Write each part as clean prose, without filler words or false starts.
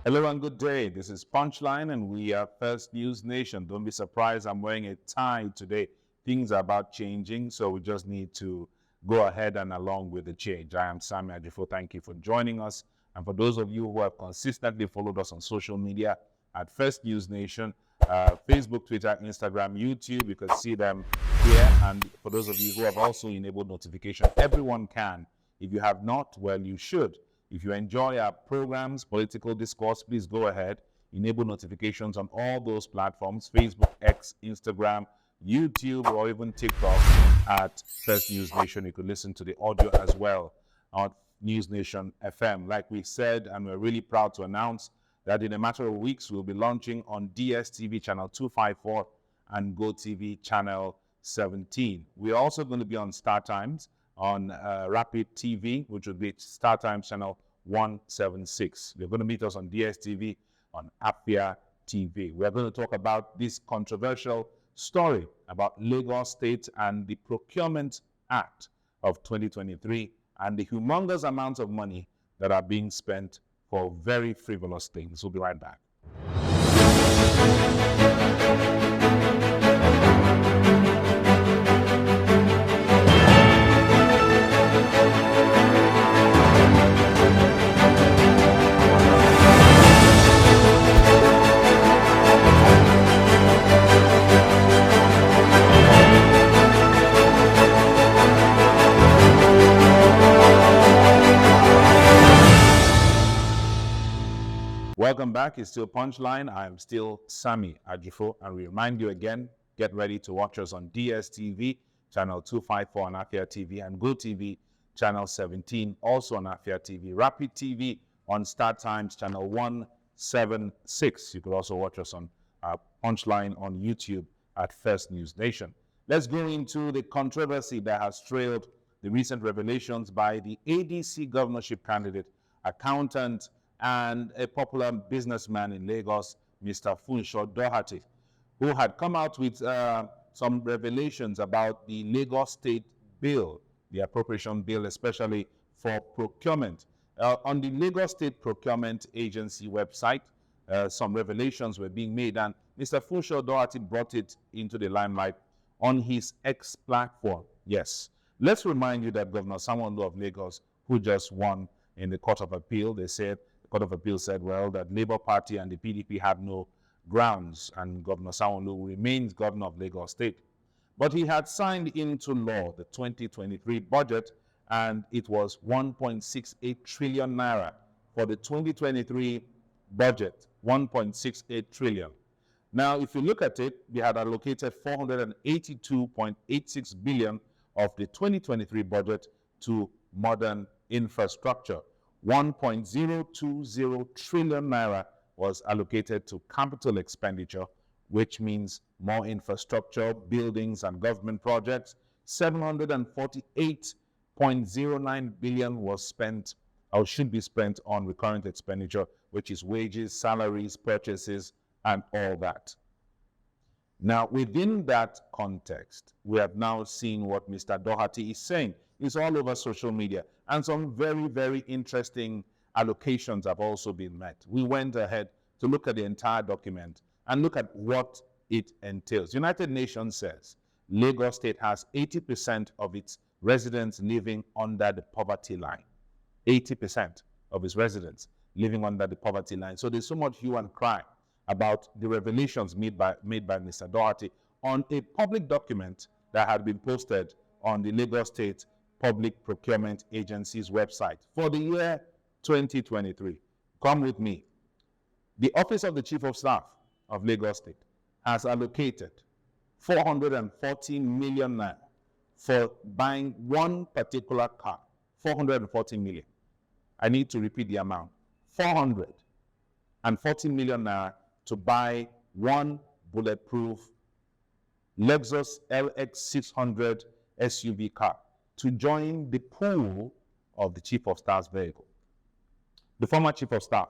Hello and good day. This is Punchline and we are First News Nation. Don't be surprised I'm wearing a tie today. Things are about changing, so we just need to go ahead and along with the change. I am Sammy Ajifo. Thank you for joining us. And for those of you who have consistently followed us on social media at First News Nation, Facebook, Twitter, Instagram, YouTube, you can see them here. And for those of you who have also enabled notification, everyone can. If you have not, well, you should. If you enjoy our programs, political discourse, please go ahead, enable notifications on all those platforms, Facebook, X, Instagram, YouTube, or even TikTok at First News Nation. You could listen to the audio as well on News Nation FM. Like we said, and we're really proud to announce that in a matter of weeks, we'll be launching on DSTV channel 254 and GoTV channel 17. We're also going to be on Star Times, on Rapid TV, which would be Star Times channel 176. You're going to meet us on DSTV, on Apia TV. We're going to talk about this controversial story about Lagos State and the Procurement Act of 2023 and the humongous amounts of money that are being spent for very frivolous things. We'll be right back. Welcome back. It's still Punchline. I'm still Sammy Ajifo, and we remind you again, get ready to watch us on DSTV, channel 254 on Afia TV, and GoTV, channel 17, also on Afia TV. Rapid TV on Star Times, channel 176. You could also watch us on Punchline on YouTube at First News Nation. Let's go into the controversy that has trailed the recent revelations by the ADC governorship candidate, accountant, and a popular businessman in Lagos, Mr. Funso Doherty, who had come out with some revelations about the Lagos State bill, the appropriation bill, especially for procurement. On the Lagos State Procurement Agency website, some revelations were being made, and Mr. Funso Doherty brought it into the limelight on his X platform. Yes, let's remind you that Governor Sanwo-Olu of Lagos, who just won in the Court of Appeal, Court of Appeal said, well, that Labour Party and the PDP have no grounds, and Governor Sanwo-Olu remains governor of Lagos State. But he had signed into law the 2023 budget, and it was 1.68 trillion naira for the 2023 budget, 1.68 trillion. Now, if you look at it, we had allocated 482.86 billion of the 2023 budget to modern infrastructure. 1.020 trillion naira was allocated to capital expenditure, which means more infrastructure, buildings, and government projects. 748.09 billion was spent or should be spent on recurrent expenditure, which is wages, salaries, purchases, and all that. Now, within that context, we have now seen what Mr. Doherty is saying. It's all over social media, and some very, very interesting allocations have also been met. We went ahead to look at the entire document and look at what it entails. United Nations says Lagos State has 80% of its residents living under the poverty line. 80% of its residents living under the poverty line. So there's so much hue and cry about the revelations made by Mr. Doherty on a public document that had been posted on the Lagos State Public Procurement Agency's website for the year 2023. Come with me. The Office of the Chief of Staff of Lagos State has allocated 414 million naira for buying one particular car. 414 million. I need to repeat the amount. 414 million naira to buy one bulletproof Lexus LX 600 SUV car to join the pool of the Chief of Staff's vehicle. The former Chief of Staff.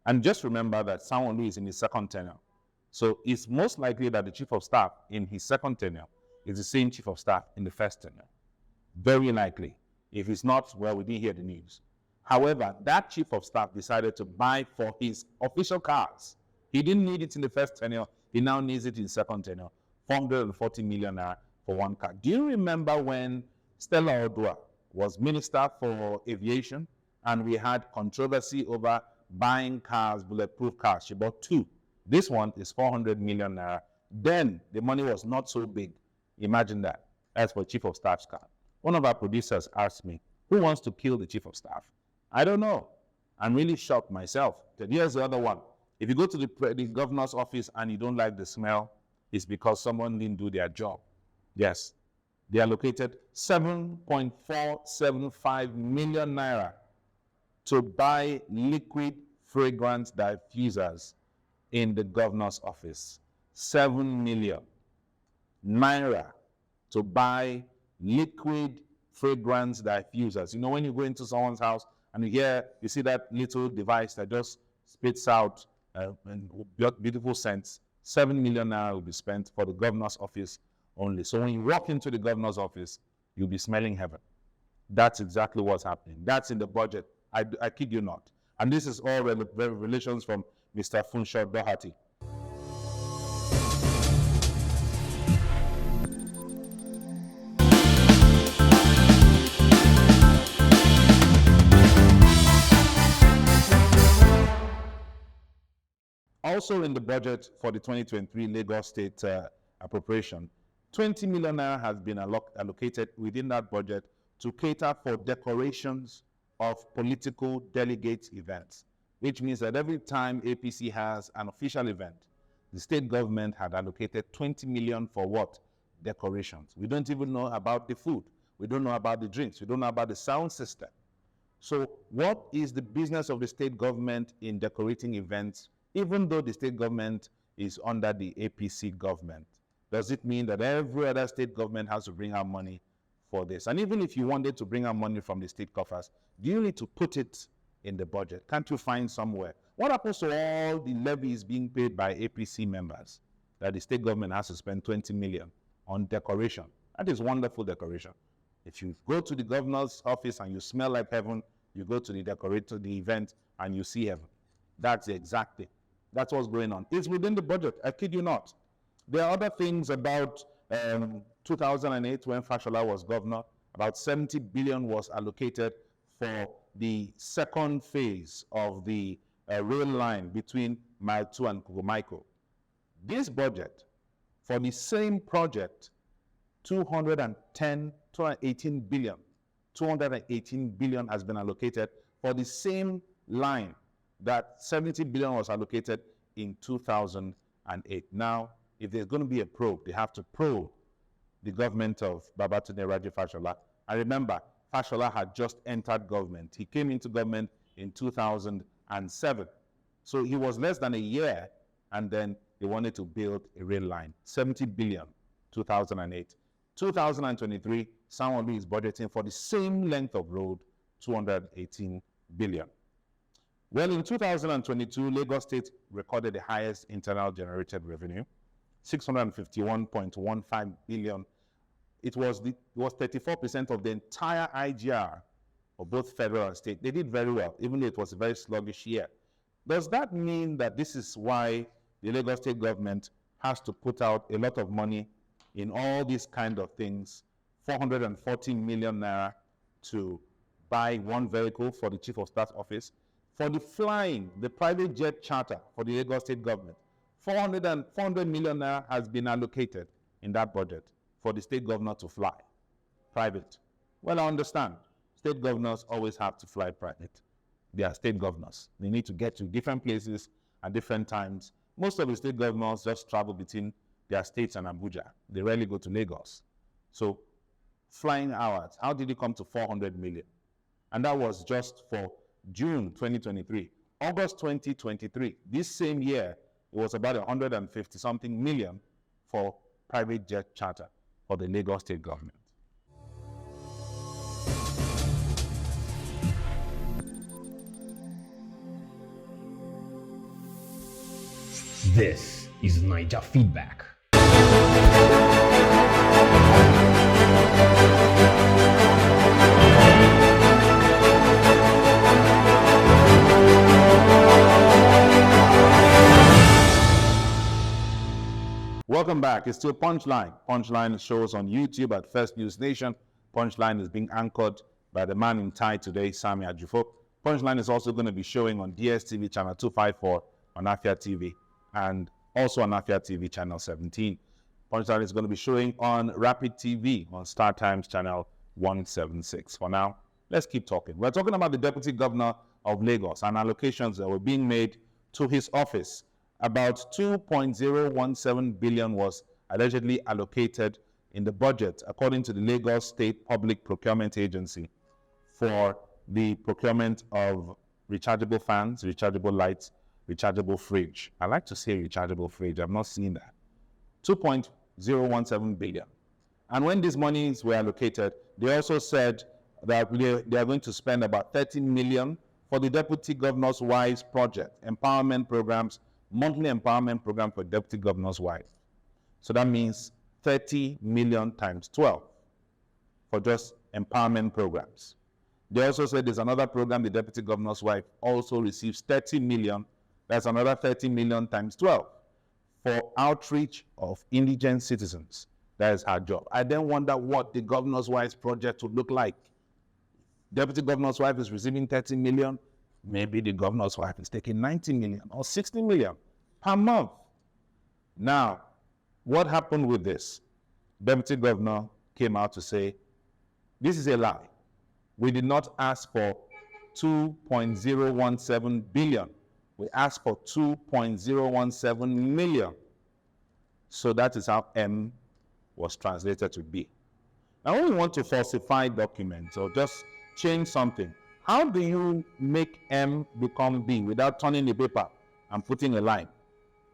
And just remember that Sanwo-Olu is in his second tenure. So it's most likely that the Chief of Staff in his second tenure is the same Chief of Staff in the first tenure. Very likely. If it's not, well, we didn't hear the news. However, that chief of staff decided to buy for his official cars. He didn't need it in the first tenure. He now needs it in second tenure. 440 million naira for one car. Do you remember when Stella Odua was Minister for Aviation and we had controversy over buying cars, bulletproof cars? She bought 2. This one is 400 million naira. Then the money was not so big. Imagine that. That's for Chief of Staff's car. One of our producers asked me, who wants to kill the Chief of Staff? I don't know. I'm really shocked myself. Here's the other one. If you go to the governor's office and you don't like the smell, it's because someone didn't do their job. Yes. They allocated 7.475 million naira to buy liquid fragrance diffusers in the governor's office. 7 million naira to buy liquid fragrance diffusers. You know, when you go into someone's house and you see that little device that just spits out beautiful scents, 7 million naira will be spent for the governor's office only. So when you walk into the governor's office, you'll be smelling heaven. That's exactly what's happening. That's in the budget. I kid you not. And this is all revelations from Mr. Funso Doherty. Also in the budget for the 2023 Lagos State appropriation, 20 million naira has been allocated within that budget to cater for decorations of political delegate events, which means that every time APC has an official event, the state government had allocated 20 million for what? Decorations. We don't even know about the food. We don't know about the drinks. We don't know about the sound system. So what is the business of the state government in decorating events, even though the state government is under the APC government? Does it mean that every other state government has to bring out money for this? And even if you wanted to bring out money from the state coffers, do you need to put it in the budget? Can't you find somewhere? What happens to all the levies being paid by APC members that the state government has to spend 20 million on decoration? That is wonderful decoration. If you go to the governor's office and you smell like heaven, you go to the event and you see heaven. That's the exact thing. That's what's going on. It's within the budget. I kid you not. There are other things about 2008 when Fashola was governor. About 70 billion was allocated for the second phase of the rail line between Mile 2 and Kugumaiko. This budget, for the same project, 218 billion has been allocated for the same line that 70 billion was allocated in 2008. Now, if there's going to be a probe, they have to probe the government of Babatunde Raji Fashola. And remember, Fashola had just entered government. He came into government in 2007. So he was less than a year, and then they wanted to build a rail line. 70 billion, 2008. 2023, Sanwo-Olu is budgeting for the same length of road, 218 billion. Well, in 2022, Lagos State recorded the highest internal generated revenue, 651.15 billion. It was 34% of the entire IGR of both federal and state. They did very well, even though it was a very sluggish year. Does that mean that this is why the Lagos State government has to put out a lot of money in all these kind of things, 440 million naira to buy one vehicle for the Chief of Staff's office? For the flying, the private jet charter for the Lagos State government, 400 million naira has been allocated in that budget for the state governor to fly private. Well, I understand. State governors always have to fly private. They are state governors. They need to get to different places at different times. Most of the state governors just travel between their states and Abuja. They rarely go to Lagos. So flying hours, how did it come to 400 million? And that was just for June 2023. August 2023, this same year, it was about 150 something million for private jet charter for the Lagos State government. This is Niger Feedback. Welcome back. It's still Punchline. Punchline shows on YouTube at First News Nation. Punchline is being anchored by the man in tie today, Sami Ajufo. Punchline is also going to be showing on DSTV channel 254 on Afia TV and also on Afia TV channel 17. Punchline is going to be showing on Rapid TV on Star Times channel 176. For now, let's keep talking. We're talking about the Deputy Governor of Lagos and allocations that were being made to his office. About 2.017 billion was allegedly allocated in the budget, according to the Lagos State Public Procurement Agency, for the procurement of rechargeable fans, rechargeable lights, rechargeable fridge. I like to say rechargeable fridge. I've not seen that. 2.017 billion. And when these monies were allocated, they also said that they are going to spend about 13 million for the Deputy Governor's Wives project, empowerment programs, monthly empowerment program for Deputy Governor's wife. So that means 30 million times 12 for just empowerment programs. They also said there's another program, the Deputy Governor's wife also receives 30 million. That's another 30 million times 12 for outreach of indigent citizens. That is her job. I then wonder what the Governor's Wife's project would look like. Deputy Governor's wife is receiving 30 million. Maybe the Governor's wife is taking 90 million or 60 million per month. Now, what happened with this? Deputy Governor came out to say, this is a lie. We did not ask for 2.017 billion. We asked for 2.017 million. So that is how M was translated to B. Now, when we want to falsify documents or just change something, how do you make M become B without turning the paper and putting a line?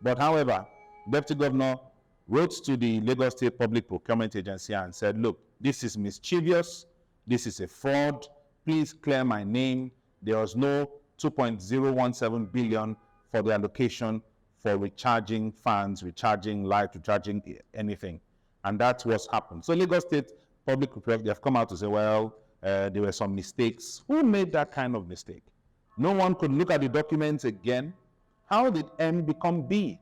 But however, Deputy Governor wrote to the Lagos State Public Procurement Agency and said, look, this is mischievous, this is a fraud, please clear my name. There was no 2.017 billion for the allocation for recharging fans, recharging light, recharging anything. And that's what's happened. So Lagos State Public Procurement, they have come out to say, well, there were some mistakes. Who made that kind of mistake? No one could look at the documents again. How did M become B?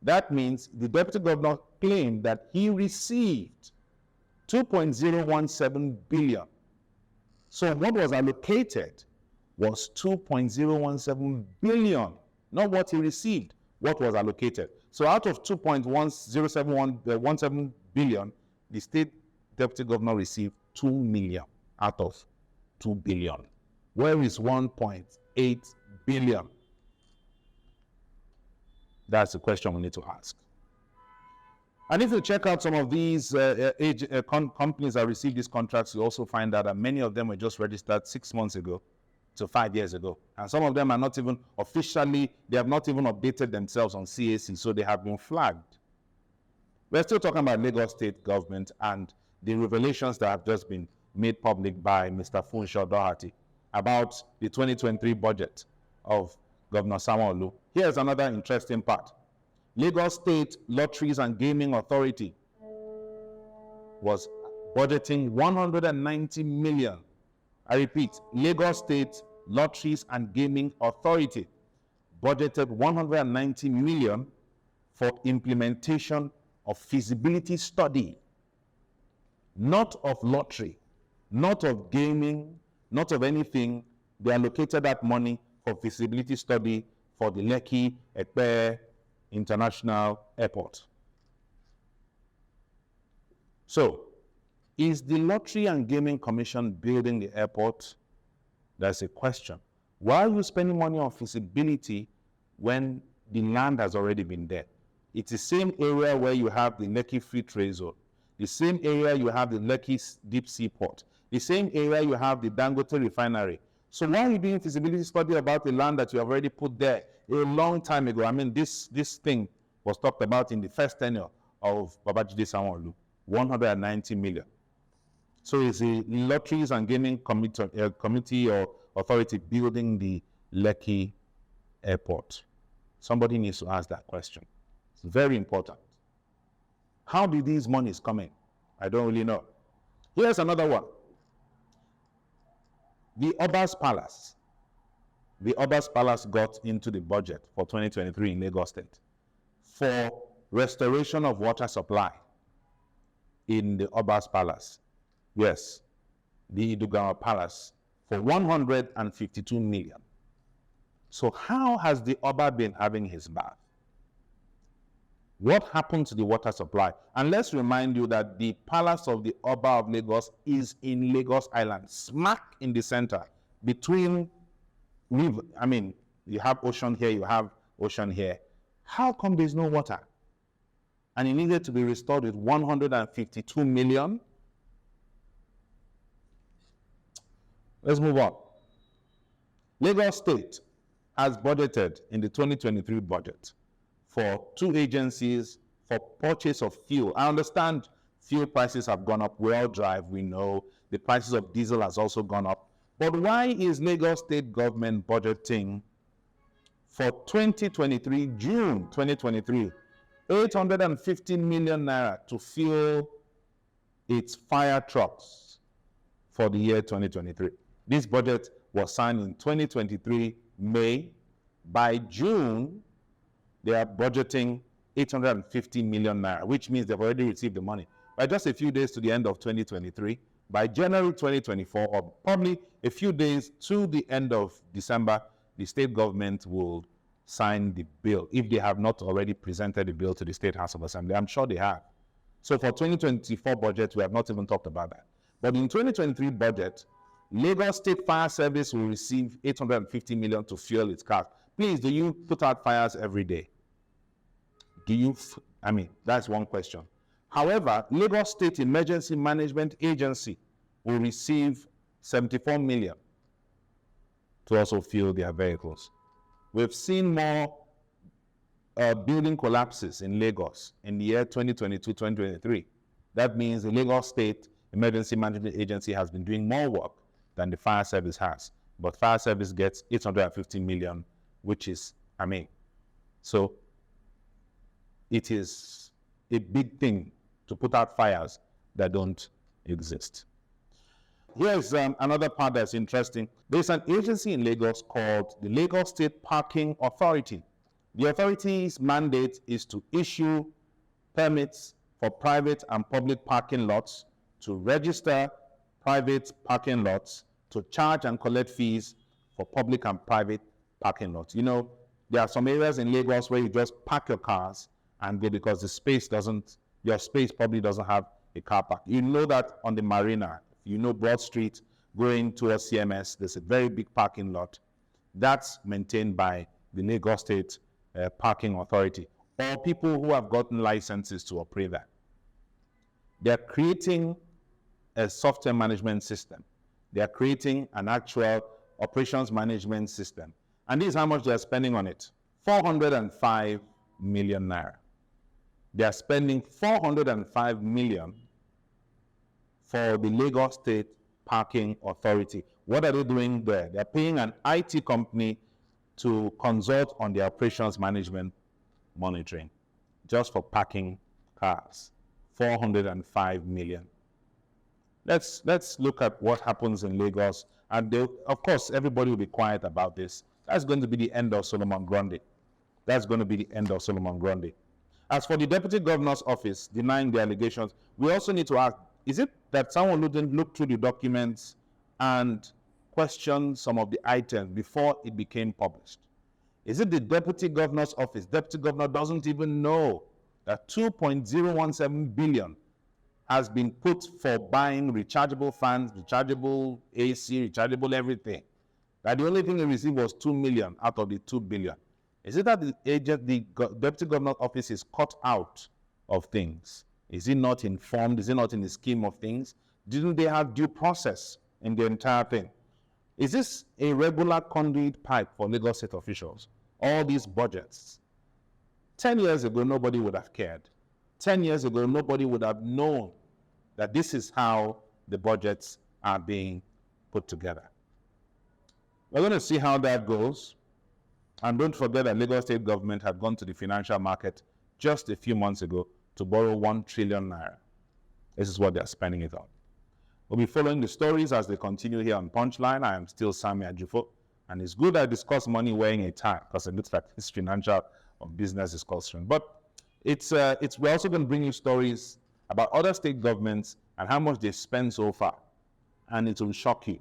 That means the Deputy Governor claimed that he received 2.017 billion. So what was allocated was 2.017 billion, not what he received, what was allocated. So out of 2.017 billion, the State Deputy Governor received 2 million out of 2 billion. Where is 1.8 billion? That's the question we need to ask. And if you check out some of these companies that received these contracts, you also find out that many of them were just registered 6 months ago to 5 years ago. And some of them are not even officially, they have not even updated themselves on CAC, so they have been flagged. We're still talking about Lagos State government and the revelations that have just been made public by Mr. Funso Doherty about the 2023 budget of Governor Sanwo-Olu. Here's another interesting part. Lagos State Lotteries and Gaming Authority was budgeting 190 million. I repeat, Lagos State Lotteries and Gaming Authority budgeted 190 million for implementation of feasibility study, not of lottery, not of gaming, not of anything. They allocated that money for feasibility study for the Lekki Ekpe International Airport. So, is the Lottery and Gaming Commission building the airport? That's a question. Why are you spending money on feasibility when the land has already been there? It's the same area where you have the Lekki Free Trade Zone, the same area you have the Lekki Deep Sea Port, the same area you have the Dangote Refinery. So why are you doing feasibility study about the land that you have already put there a long time ago? I mean, this thing was talked about in the first tenure of Babajide Sanwo-Olu, 190 million. So is the Lotteries and Gaming Committee or authority building the Lekki Airport? Somebody needs to ask that question. It's very important. How did these monies come in? I don't really know. Here's another one. The Oba's Palace. The Oba's Palace got into the budget for 2023 in Lagos State for restoration of water supply in the Oba's Palace. Yes, the Idugawa Palace for 152 million. So how has the Oba been having his bath? What happened to the water supply? And let's remind you that the Palace of the Oba of Lagos is in Lagos Island, smack in the center between, you have ocean here, you have ocean here. How come there's no water? And it needed to be restored with 152 million. Let's move on. Lagos State has budgeted in the 2023 budget for 2 agencies for purchase of fuel. I understand fuel prices have gone up. We all drive, we know. The prices of diesel has also gone up. But why is Lagos State government budgeting for 2023, June 2023, 815 million naira to fuel its fire trucks for the year 2023? This budget was signed in 2023, May. By June, they are budgeting 850 million naira, which means they've already received the money. By just a few days to the end of 2023, by January 2024, or probably a few days to the end of December, the state government will sign the bill, if they have not already presented the bill to the State House of Assembly. I'm sure they have. So for 2024 budget, we have not even talked about that. But in 2023 budget, Lagos State Fire Service will receive 850 million to fuel its cars. Please, do you put out fires every day? That's one question. However, Lagos State Emergency Management Agency will receive 74 million to also fuel their vehicles. We've seen more building collapses in Lagos in the year 2022-2023. That means the Lagos State Emergency Management Agency has been doing more work than the fire service has. But fire service gets 850 million, which is, so it is a big thing to put out fires that don't exist. Here's another part that's interesting. There's an agency in Lagos called the Lagos State Parking Authority. The authority's mandate is to issue permits for private and public parking lots, to register private parking lots, to charge and collect fees for public and private parking lots. You know, there are some areas in Lagos where you just park your cars and go because your space probably doesn't have a car park. You know that on the marina, you know Broad Street going towards CMS, there's a very big parking lot. That's maintained by the Lagos State Parking Authority, or people who have gotten licenses to operate that. They're creating a software management system. They're creating an actual operations management system. And this is how much they're spending on it. 405 million naira. They're spending 405 million for the Lagos State Parking Authority. What are they doing there? They're paying an IT company to consult on the operations management monitoring just for parking cars. 405 million. Let's look at what happens in Lagos. And of course, everybody will be quiet about this. That's going to be the end of Solomon Grundy. That's going to be the end of Solomon Grundy. As for the Deputy Governor's office denying the allegations, we also need to ask, is it that someone didn't look through the documents and question some of the items before it became published? Is it the Deputy Governor's office? Deputy Governor doesn't even know that 2.017 billion has been put for buying rechargeable fans, rechargeable AC, rechargeable everything. That the only thing he received was 2 million out of the 2 billion. Is it that the Deputy Governor's office is cut out of things? Is it not informed? Is it not in the scheme of things? Didn't they have due process in the entire thing? Is this a regular conduit pipe for Lagos State officials? All these budgets. 10 years ago, nobody would have cared. 10 years ago, nobody would have known that this is how the budgets are being put together. We're going to see how that goes. And don't forget that Lagos State government had gone to the financial market just a few months ago to borrow 1 trillion naira. This is what they're spending it on. We'll be following the stories as they continue here on Punchline. I am still Sami Ajufo, and it's good I discuss money wearing a tie because it looks like this financial or business discussion. But We're also going to bring you stories about other state governments and how much they spend so far. And it will shock you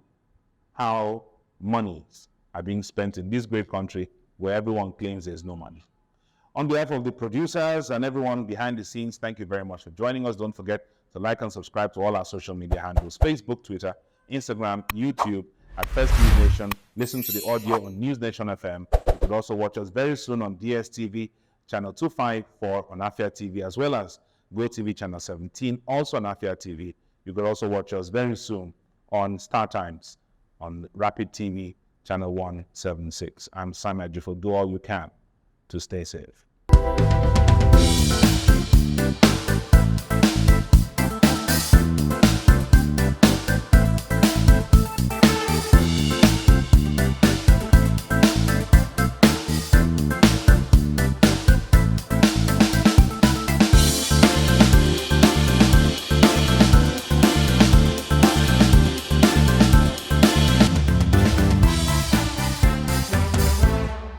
how monies are being spent in this great country where everyone claims there's no money. On behalf of the producers and everyone behind the scenes, thank you very much for joining us. Don't forget to like and subscribe to all our social media handles: Facebook, Twitter, Instagram, YouTube, at First News Nation. Listen to the audio on News Nation FM. You could also watch us very soon on DSTV, channel 254 on Afia TV, as well as GoTV channel 17, also on Afia TV. You could also watch us very soon on Star Times on Rapid TV, channel 176. I'm Simon Ajifo. Do all you can to stay safe.